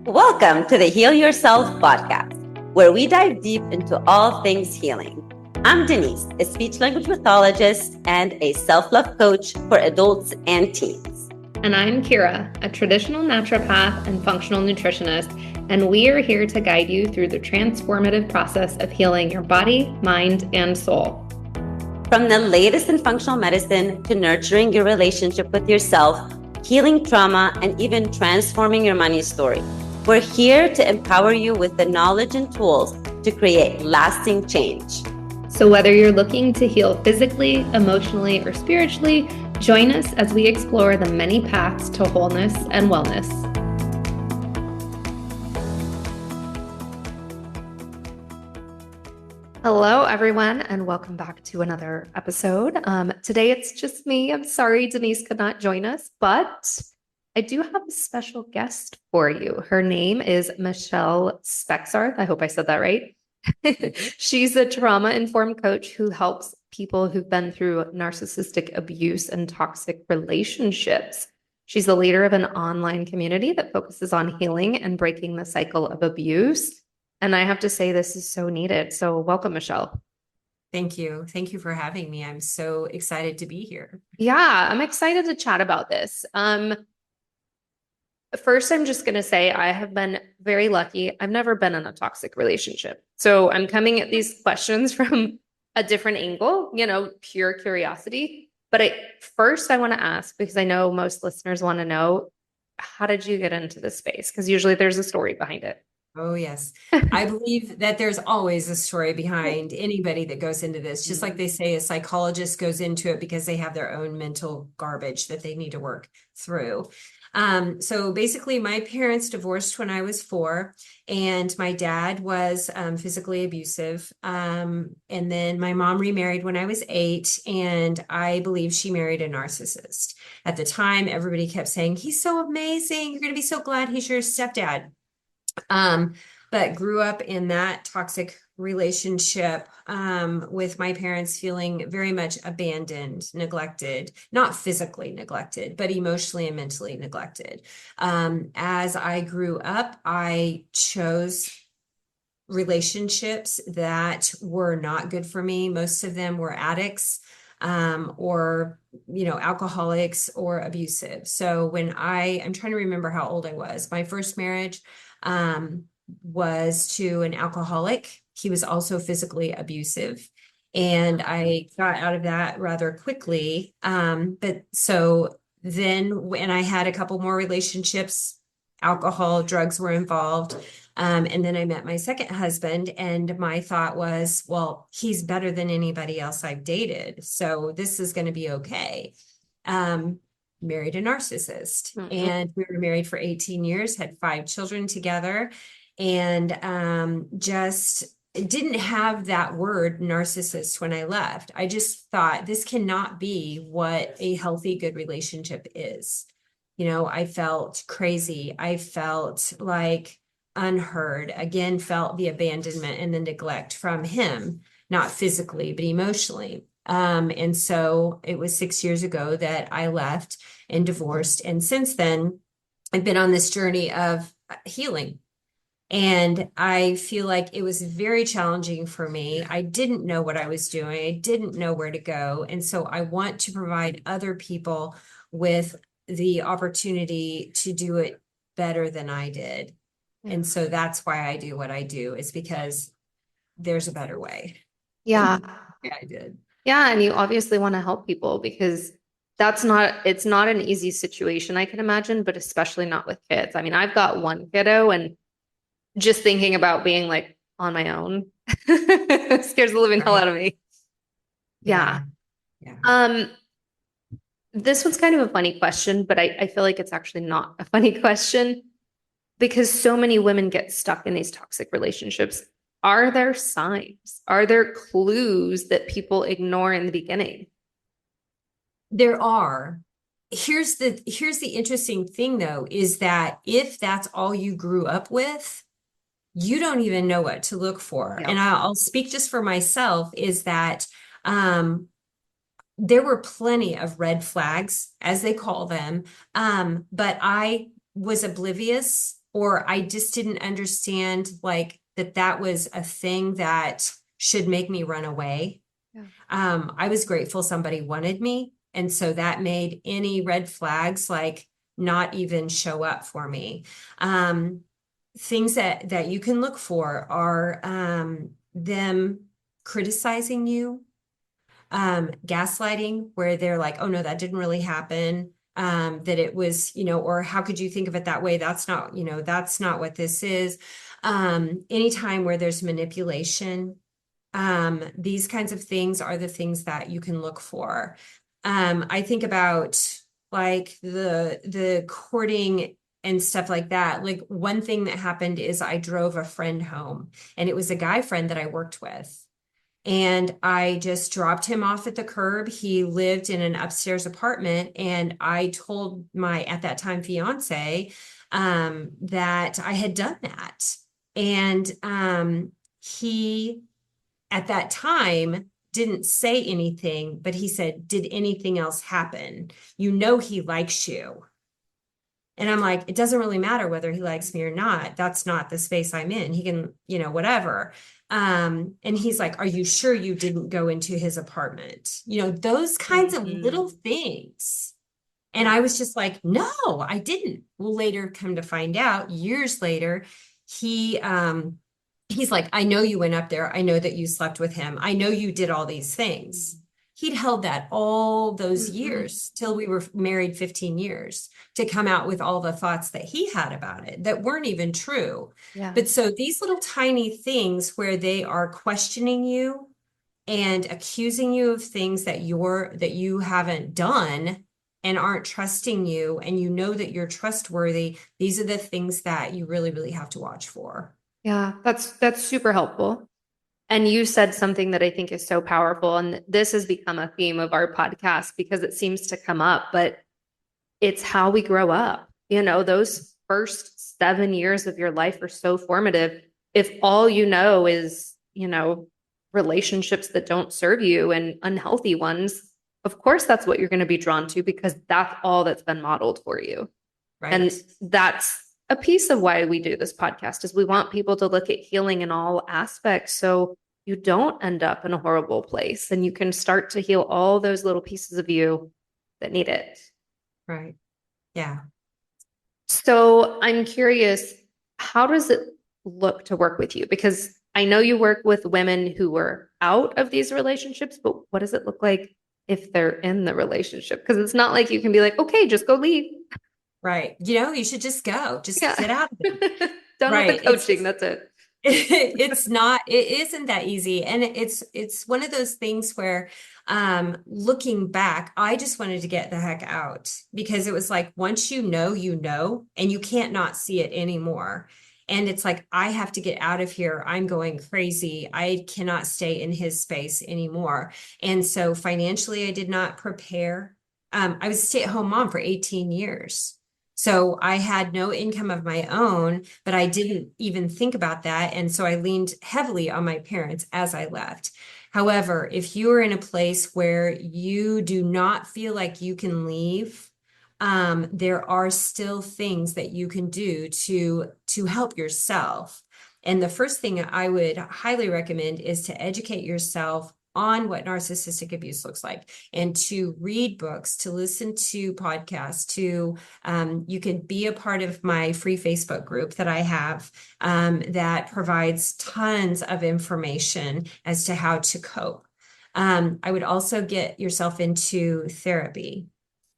Welcome to the Heal Yourself podcast, where we dive deep into all things healing. I'm Denise, a speech language pathologist and a self-love coach for adults and teens. And I'm Kira, a traditional naturopath and functional nutritionist, and we are here to guide you through the transformative process of healing your body, mind, and soul. From the latest in functional medicine to nurturing your relationship with yourself, healing trauma, and even transforming your money story, we're here to empower you with the knowledge and tools to create lasting change. So whether you're looking to heal physically, emotionally, or spiritually, join us as we explore the many paths to wholeness and wellness. Hello, everyone, and welcome back to another episode. Today, it's just me. I'm sorry Denise could not join us, but I do have a special guest for you. Her name is Michelle Spexarth. I hope I said that right. She's a trauma-informed coach who helps people who've been through narcissistic abuse and toxic relationships. She's the leader of an online community that focuses on healing and breaking the cycle of abuse. And I have to say, this is so needed. So welcome, Michelle. Thank you. Thank you for having me. I'm so excited to be here. Yeah, I'm excited to chat about this. First, I'm just going to say I have been very lucky. I've never been in a toxic relationship. So I'm coming at these questions from a different angle, pure curiosity. But first, I want to ask, because I know most listeners want to know, how did you get into this space? Because usually there's a story behind it. Oh, yes. I believe that there's always a story behind anybody that goes into this. Just like they say, a psychologist goes into it because they have their own mental garbage that they need to work through. So basically, my parents divorced when I was 4, and my dad was physically abusive. And then my mom remarried when I was 8, and I believe she married a narcissist. At the time, everybody kept saying, he's so amazing. You're going to be so glad he's your stepdad. But grew up in that toxic relationship with my parents, feeling very much abandoned, neglected, not physically neglected, but emotionally and mentally neglected. As I grew up, I chose relationships that were not good for me. Most of them were addicts, or alcoholics or abusive. So when I'm trying to remember how old I was. My first marriage was to an alcoholic. He was also physically abusive, and I got out of that rather quickly. But so then when I had a couple more relationships, alcohol, drugs were involved. And then I met my second husband, and my thought was, well, he's better than anybody else I've dated, so this is going to be okay. Married a narcissist, and we were married for 18 years, had 5 children together, and just didn't have that word narcissist when I left. I just thought, this cannot be what a healthy, good relationship is. I felt crazy. I felt like unheard, again, felt the abandonment and the neglect from him, not physically, but emotionally. And so it was 6 years ago that I left and divorced. And since then, I've been on this journey of healing. And I feel like it was very challenging for me. I didn't know what I was doing. I didn't know where to go. And so I want to provide other people with the opportunity to do it better than I did. And so that's why I do what I do, is because there's a better way. Yeah. Yeah, I did. Yeah. And you obviously want to help people, because it's not an easy situation, I can imagine, but especially not with kids. I mean, I've got one kiddo, and just thinking about being like on my own scares the living hell out of me. Yeah. This one's kind of a funny question, but I feel like it's actually not a funny question, because so many women get stuck in these toxic relationships. Are there signs? Are there clues that people ignore in the beginning? There are. Here's the interesting thing, though, is that if that's all you grew up with, you don't even know what to look for. Yep. And I'll speak just for myself, is that there were plenty of red flags, as they call them, but I was oblivious or I just didn't understand like that was a thing that should make me run away. Yeah. I was grateful somebody wanted me. And so that made any red flags like not even show up for me. Things that you can look for are them criticizing you, gaslighting, where they're like, oh no, that didn't really happen. That it was, or how could you think of it that way? That's not, that's not what this is. Anytime where there's manipulation, these kinds of things are the things that you can look for. I think about like the courting and stuff like that. Like one thing that happened is I drove a friend home, and it was a guy friend that I worked with. And I just dropped him off at the curb. He lived in an upstairs apartment. And I told my, at that time, fiance, that I had done that. And he, at that time, didn't say anything, but he said, did anything else happen? You know, he likes you. And I'm like, it doesn't really matter whether he likes me or not. That's not the space I'm in. He can, whatever. And he's like, are you sure you didn't go into his apartment? Those kinds of little things. And I was just like, no, I didn't. Well, later come to find out, years later, he's like, I know you went up there. I know that you slept with him. I know you did all these things. He'd held that all those years till we were married 15 years to come out with all the thoughts that he had about it that weren't even true. Yeah. But so these little tiny things where they are questioning you and accusing you of things that you haven't done and aren't trusting you, and you know that you're trustworthy, these are the things that you really, really have to watch for. Yeah, that's super helpful. And you said something that I think is so powerful. And this has become a theme of our podcast because it seems to come up, but it's how we grow up. Those first 7 years of your life are so formative. If all you know is, relationships that don't serve you and unhealthy ones, of course, that's what you're going to be drawn to because that's all that's been modeled for you. Right. And that's a piece of why we do this podcast is we want people to look at healing in all aspects so you don't end up in a horrible place and you can start to heal all those little pieces of you that need it. Right. Yeah. So I'm curious, how does it look to work with you? Because I know you work with women who were out of these relationships, but what does it look like if they're in the relationship? Because it's not like you can be like, okay, just go leave. Right. You should just go. Just get out of it. Done right. with the coaching. That's it. It isn't that easy. And it's one of those things where, looking back, I just wanted to get the heck out because it was like, once you know, and you can't not see it anymore. And it's like, I have to get out of here. I'm going crazy. I cannot stay in his space anymore. And so financially, I did not prepare. I was a stay-at-home mom for 18 years. So I had no income of my own, but I didn't even think about that. And so I leaned heavily on my parents as I left. However, if you are in a place where you do not feel like you can leave, there are still things that you can do to help yourself. And the first thing I would highly recommend is to educate yourself on what narcissistic abuse looks like and to read books, to listen to podcasts, you can be a part of my free Facebook group that I have that provides tons of information as to how to cope. I would also get yourself into therapy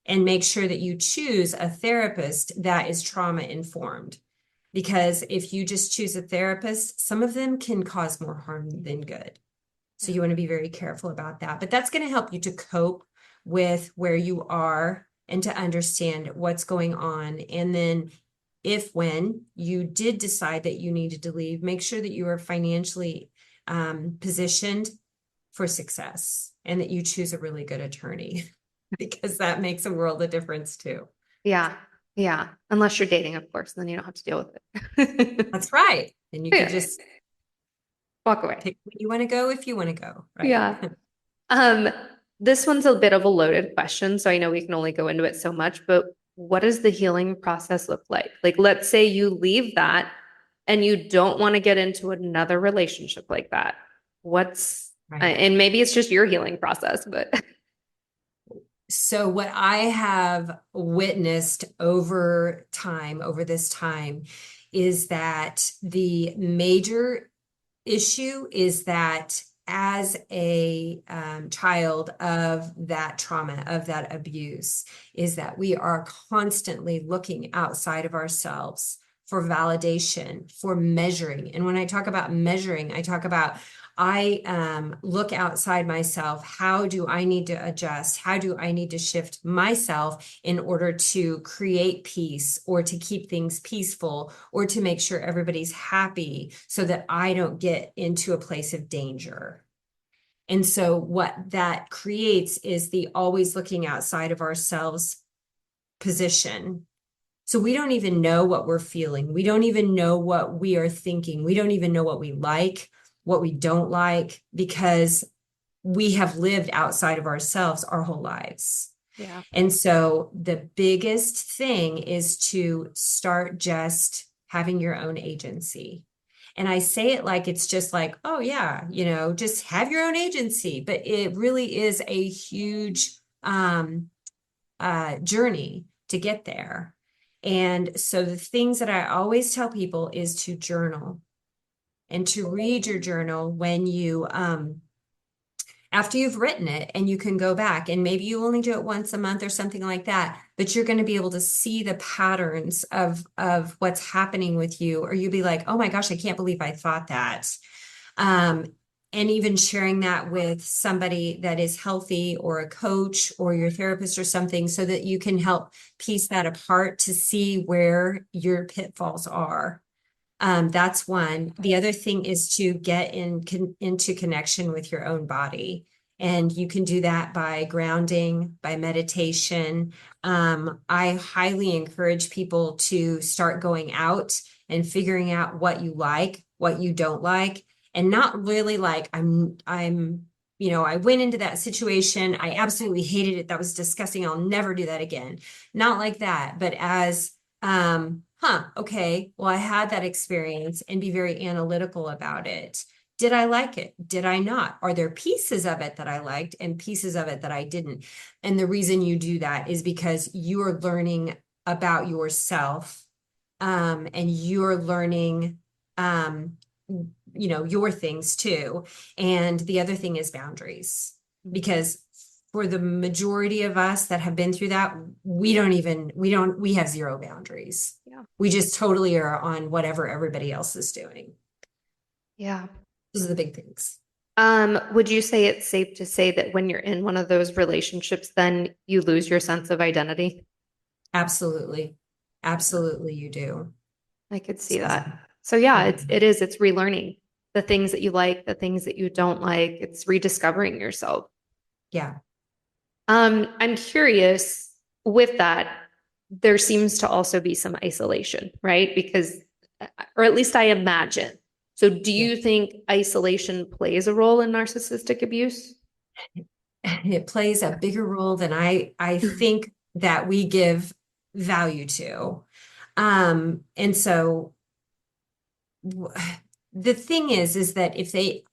and make sure that you choose a therapist that is trauma informed. Because if you just choose a therapist, some of them can cause more harm than good. So you want to be very careful about that. But that's going to help you to cope with where you are and to understand what's going on. And then when you did decide that you needed to leave, make sure that you are financially positioned for success and that you choose a really good attorney because that makes a world of difference too. Yeah. Yeah. Unless you're dating, of course, then you don't have to deal with it. That's right. And you can just walk away. Pick where you want to go if you want to go. Right? Yeah. This one's a bit of a loaded question, so I know we can only go into it so much, but what does the healing process look like? Like, let's say you leave that and you don't want to get into another relationship like that. Right. And maybe it's just your healing process, but So what I have witnessed over time, over this time, is that the major issue is that as a child of that trauma, of that abuse, is that we are constantly looking outside of ourselves for validation, for measuring. And when I talk about measuring, I talk about I look outside myself. How do I need to adjust? How do I need to shift myself in order to create peace or to keep things peaceful or to make sure everybody's happy so that I don't get into a place of danger? And so what that creates is the always looking outside of ourselves position. So we don't even know what we're feeling. We don't even know what we are thinking. We don't even know what we like, what we don't like, because we have lived outside of ourselves our whole lives. yeah. And so the biggest thing is to start just having your own agency. And I say it like it's just like, oh yeah, just have your own agency. But it really is a huge journey to get there. And so the things that I always tell people is to journal and to read your journal when you after you've written it, and you can go back and maybe you only do it once a month or something like that, but you're going to be able to see the patterns of what's happening with you, or you'll be like, oh my gosh, I can't believe I thought that. And even sharing that with somebody that is healthy, or a coach or your therapist or something, so that you can help piece that apart to see where your pitfalls are. That's one. The other thing is to get into connection with your own body. And you can do that by grounding, by meditation. I highly encourage people to start going out and figuring out what you like, what you don't like, and not really like, I went into that situation. I absolutely hated it. That was disgusting. I'll never do that again. Not like that, but as, okay, well, I had that experience, and be very analytical about it. Did I like it? Did I not? Are there pieces of it that I liked and pieces of it that I didn't? And the reason you do that is because you are learning about yourself, and you're learning, your things too. And the other thing is boundaries, because for the majority of us that have been through that, we have zero boundaries. Yeah. We just totally are on whatever everybody else is doing. Yeah. Those are the big things. Would you say it's safe to say that when you're in one of those relationships, then you lose your sense of identity? Absolutely. Absolutely, you do. I could see that. So yeah, Yeah. it's relearning the things that you like, the things that you don't like. It's rediscovering yourself. Yeah. I'm curious with that, there seems to also be some isolation, right? Because, or at least I imagine. So do you think isolation plays a role in narcissistic abuse? It plays a bigger role than I think that we give value to. And so the thing is that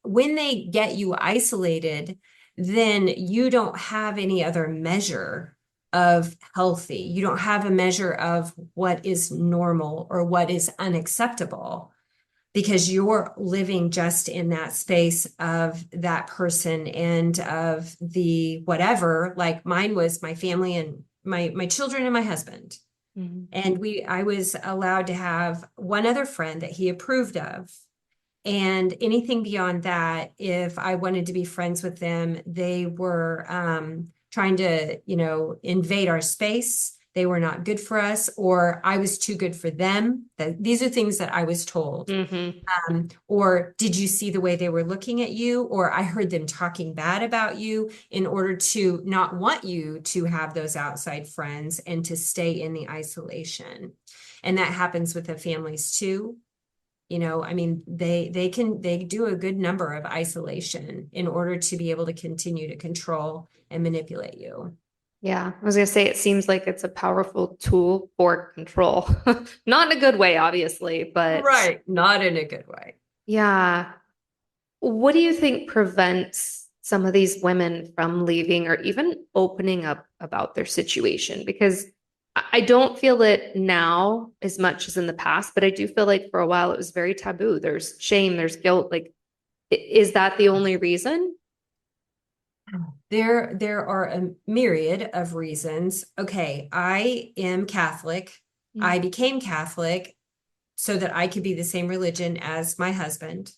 when they get you isolated, then you don't have any other measure of healthy. You don't have a measure of what is normal or what is unacceptable, because you're living just in that space of that person and of the whatever. Like mine was my family and my children and my husband. Mhm. And I was allowed to have one other friend that he approved of. And anything beyond that, if I wanted to be friends with them, they were trying to, invade our space. They were not good for us, or I was too good for them. These are things that I was told. Or did you see the way they were looking at you? Or I heard them talking bad about you, in order to not want you to have those outside friends and to stay in the isolation. And that happens with the families too. They do a good number of isolation in order to be able to continue to control and manipulate you. Yeah, I was gonna say it seems like it's a powerful tool for control. Not in a good way, obviously, but Right. Not in a good way. yeah. What do you think prevents some of these women from leaving or even opening up about their situation? Because I don't feel it now as much as in the past, but I do feel like for a while it was very taboo. There's shame, there's guilt. Like, is that the only reason? There are a myriad of reasons. Okay, I am Catholic. I became Catholic so that I could be the same religion as my husband.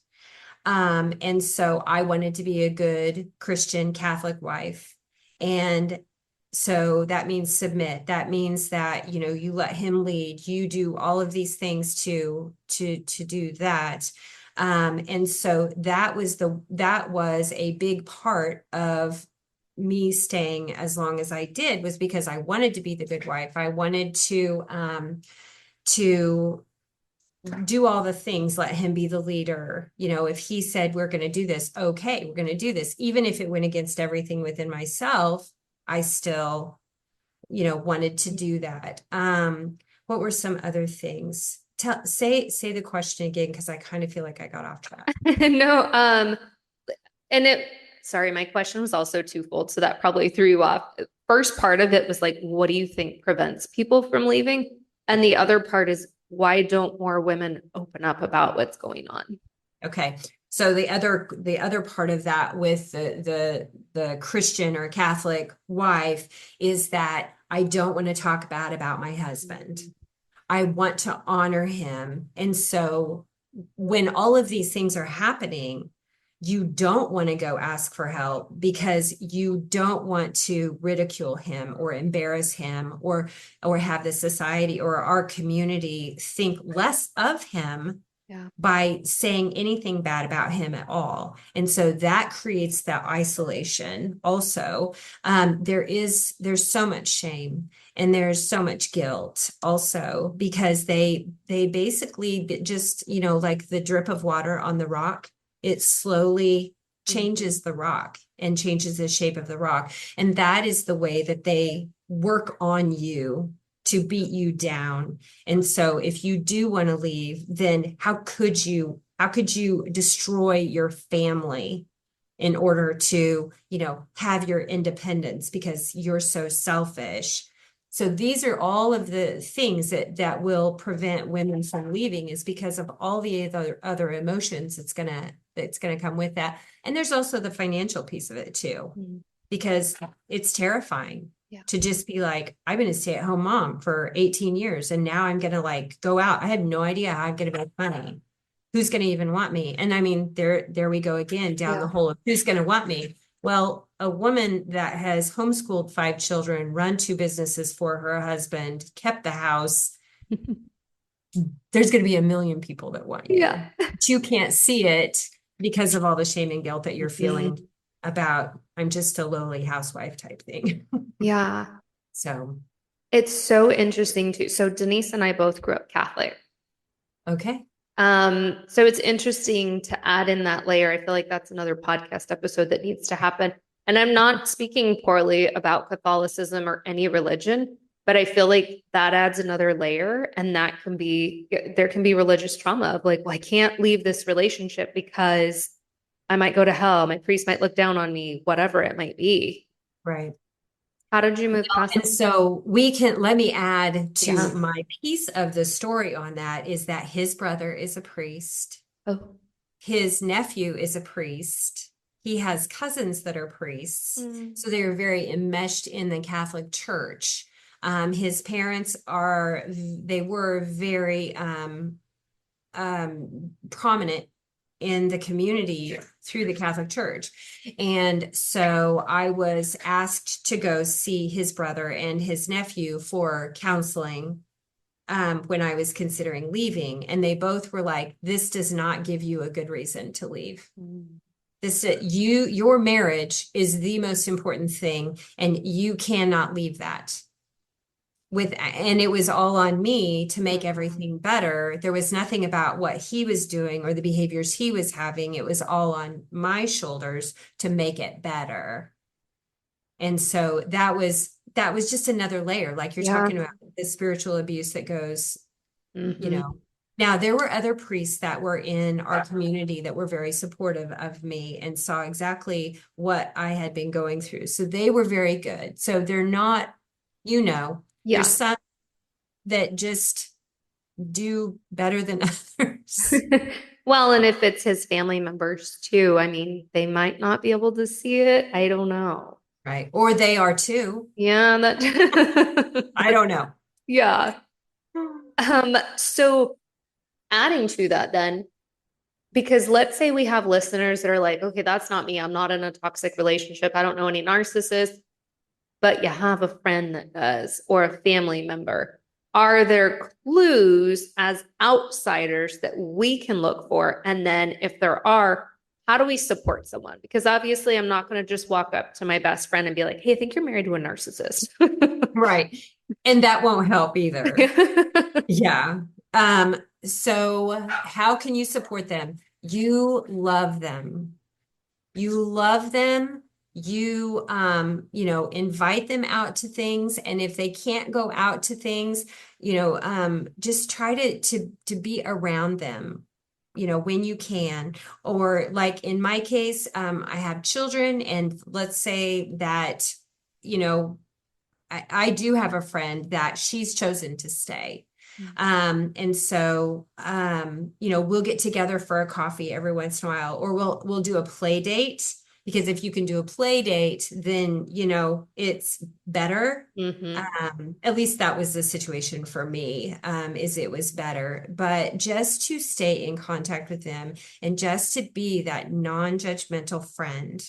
And so I wanted to be a good Christian Catholic wife. And so that means submit. That means that, you know, you let him lead, you do all of these things to do that. And so that was a big part of me staying as long as I did, was because I wanted to be the good wife. I wanted to do all the things, let him be the leader. You know, if he said, we're going to do this, okay, we're going to do this. Even if it went against everything within myself, I still, you know, wanted to do that. What were some other things? Say the question again, because I kind of feel like I got off track. No, and sorry, my question was also twofold, so that probably threw you off. First part of it was like, what do you think prevents people from leaving? And the other part is, why don't more women open up about what's going on? Okay. So the other part of that with the Christian or Catholic wife is that I don't want to talk bad about my husband. I want to honor him. And so when all of these things are happening, you don't want to go ask for help because you don't want to ridicule him or embarrass him or have the society or our community think less of him by saying anything bad about him at all. And so that creates that isolation. Also, there's so much shame and there's so much guilt also, because they basically just, you know, like the drip of water on the rock, it slowly changes the rock and changes the shape of the rock. And that is the way that they work on you to beat you down. And so if you do want to leave, then how could you destroy your family in order to, you know, have your independence because you're so selfish? So these are all of the things that will prevent women from leaving, is because of all the other emotions that's gonna come with that. And there's also the financial piece of it too, because it's terrifying to just be like, I've been a stay-at-home mom for 18 years and now I'm gonna like go out. I have no idea how I'm gonna make money. Who's gonna even want me? And I mean, there we go again down the hole of who's gonna want me. Well, a woman that has homeschooled 5 children, run 2 businesses for her husband, kept the house, there's going to be a million people that want you. Yeah. But you can't see it because of all the shame and guilt that you're feeling about, I'm just a lowly housewife type thing. Yeah. So. It's so interesting too. So Denise and I both grew up Catholic. Okay. So it's interesting to add in that layer. I feel like that's another podcast episode that needs to happen. And I'm not speaking poorly about Catholicism or any religion, but I feel like that adds another layer, and there can be religious trauma of like, well, I can't leave this relationship because I might go to hell. My priest might look down on me, whatever it might be. Right. How did you move past And that? so let me add to my piece of the story on that, is that his brother is a priest. Oh. His nephew is a priest. He has cousins that are priests. So they're very enmeshed in the Catholic Church. His parents were very prominent in the community through the Catholic Church. And so I was asked to go see his brother and his nephew for counseling when I was considering leaving. And they both were like, this does not give you a good reason to leave. Your marriage is the most important thing, and you cannot leave that. And it was all on me to make everything better. There was nothing about what he was doing or the behaviors he was having. It was all on my shoulders to make it better. And so that was that was just another layer, like you're Yeah. talking about the spiritual abuse that goes, you Mhm. know. Now, there were other priests that were in our community that were very supportive of me and saw exactly what I had been going through. So they were very good. So they're not, Yeah. there's some that just do better than others. Well, and if it's his family members too, I mean, they might not be able to see it. I don't know. Right. Or they are too. Yeah, that I don't know. yeah. So adding to that then, because let's say we have listeners that are like, okay, that's not me. I'm not in a toxic relationship. I don't know any narcissists, but you have a friend that does, or a family member. Are there clues as outsiders that we can look for? And then if there are, how do we support someone? Because obviously I'm not going to just walk up to my best friend and be like, hey, I think you're married to a narcissist. Right. And that won't help either. Yeah. So how can you support them? You love them. You love them. You invite them out to things. And if they can't go out to things, just try to be around them, when you can. Or like in my case, I have children, and let's say that, I do have a friend that she's chosen to stay. And so, we'll get together for a coffee every once in a while, or we'll do a play date, because if you can do a play date, then, it's better. At least that was the situation for me, is it was better, but just to stay in contact with them and just to be that non-judgmental friend.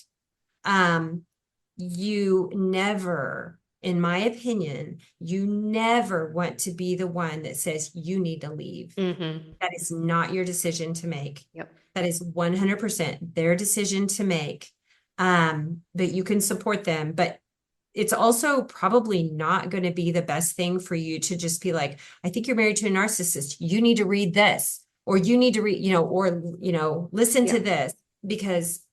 You never, in my opinion, you never want to be the one that says you need to leave. That is not your decision to make. Yep. That is 100% their decision to make. But you can support them, but it's also probably not going to be the best thing for you to just be like, I think you're married to a narcissist. You need to read this, or you need to read, listen to this, because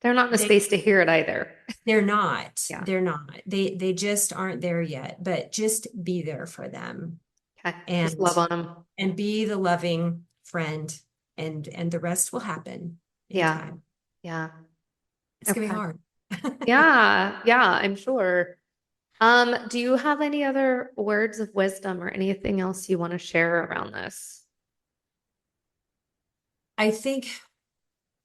they're not in a space to hear it either. they're not. Yeah. They're not. They just aren't there yet, but just be there for them. Okay. And just love on them. And be the loving friend, and the rest will happen in Yeah. time. Yeah. It's gonna be hard. Yeah. Yeah, I'm sure. Do you have any other words of wisdom or anything else you want to share around this? I think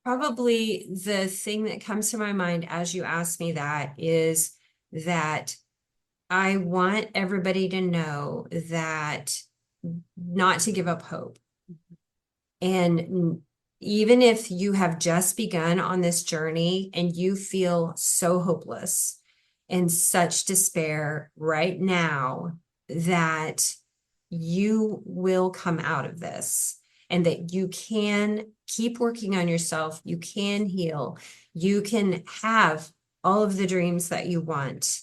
probably the thing that comes to my mind as you ask me that is that I want everybody to know that not to give up hope. And even if you have just begun on this journey and you feel so hopeless and such despair right now, that you will come out of this, and that you can keep working on yourself. You can heal. You can have all of the dreams that you want,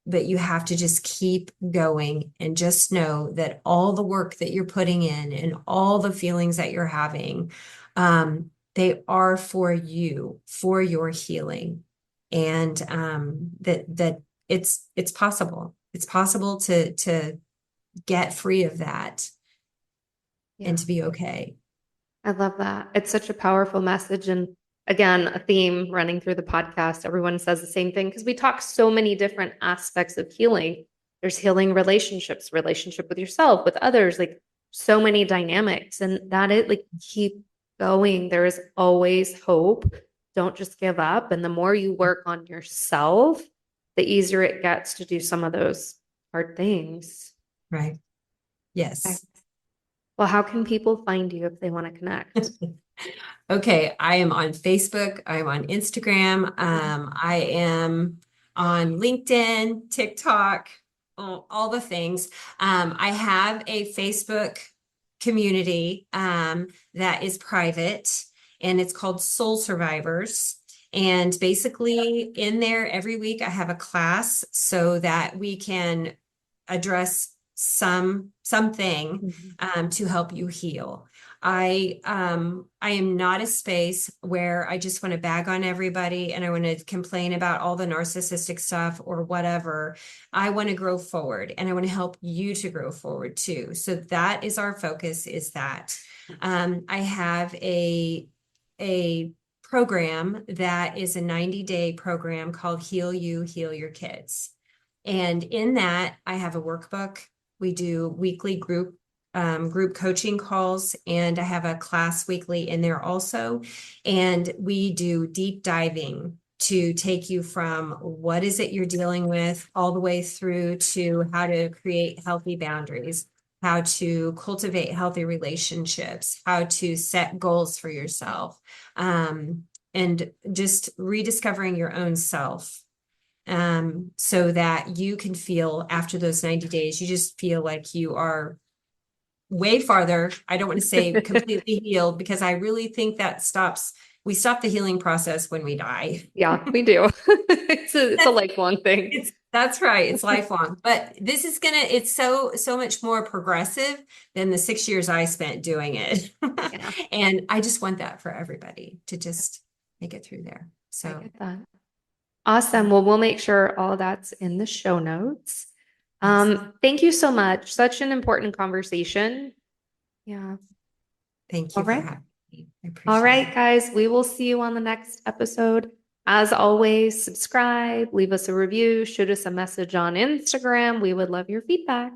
but you have to just keep going, and just know that all the work that you're putting in and all the feelings that you're having, they are for you, for your healing. And that it's possible. It's possible to get free of that. Yeah. And to be okay. I love that. It's such a powerful message. And again, a theme running through the podcast. Everyone says the same thing because we talk so many different aspects of healing. There's healing relationships, relationship with yourself, with others, like so many dynamics. And that it like keep going. There is always hope. Don't just give up. And the more you work on yourself, the easier it gets to do some of those hard things. Right. Yes. Okay. Well, how can people find you if they want to connect? Okay, I am on Facebook. I am on Instagram. I am on LinkedIn, TikTok, all the things. I have a Facebook community that is private, and it's called Soul Survivors. And basically in there every week I have a class so that we can address something to help you heal. I am not a space where I just want to bag on everybody and I want to complain about all the narcissistic stuff or whatever. I want to grow forward and I want to help you to grow forward too. So that is our focus, is that. I have a program that is a 90-day program called Heal You, Heal Your Kids. And in that, I have a workbook. We do weekly group coaching calls, and I have a class weekly in there also. And we do deep diving to take you from what is it you're dealing with all the way through to how to create healthy boundaries, how to cultivate healthy relationships, how to set goals for yourself, and just rediscovering your own self. So that you can feel after those 90 days, you just feel like you are way farther. I don't want to say completely healed, because I really think that we stop the healing process when we die. Yeah, we do. It's a lifelong thing. That's right. It's lifelong, but this is it's so much more progressive than the 6 years I spent doing it. Yeah. And I just want that for everybody to just make it through there. I So get that. Awesome. Well, we'll make sure all that's in the show notes. Thank you so much. Such an important conversation. Yeah. thank you All for right. having me. I appreciate All right, it. guys, we will see you on the next episode. As always, subscribe, leave us a review, shoot us a message on Instagram. We would love your feedback.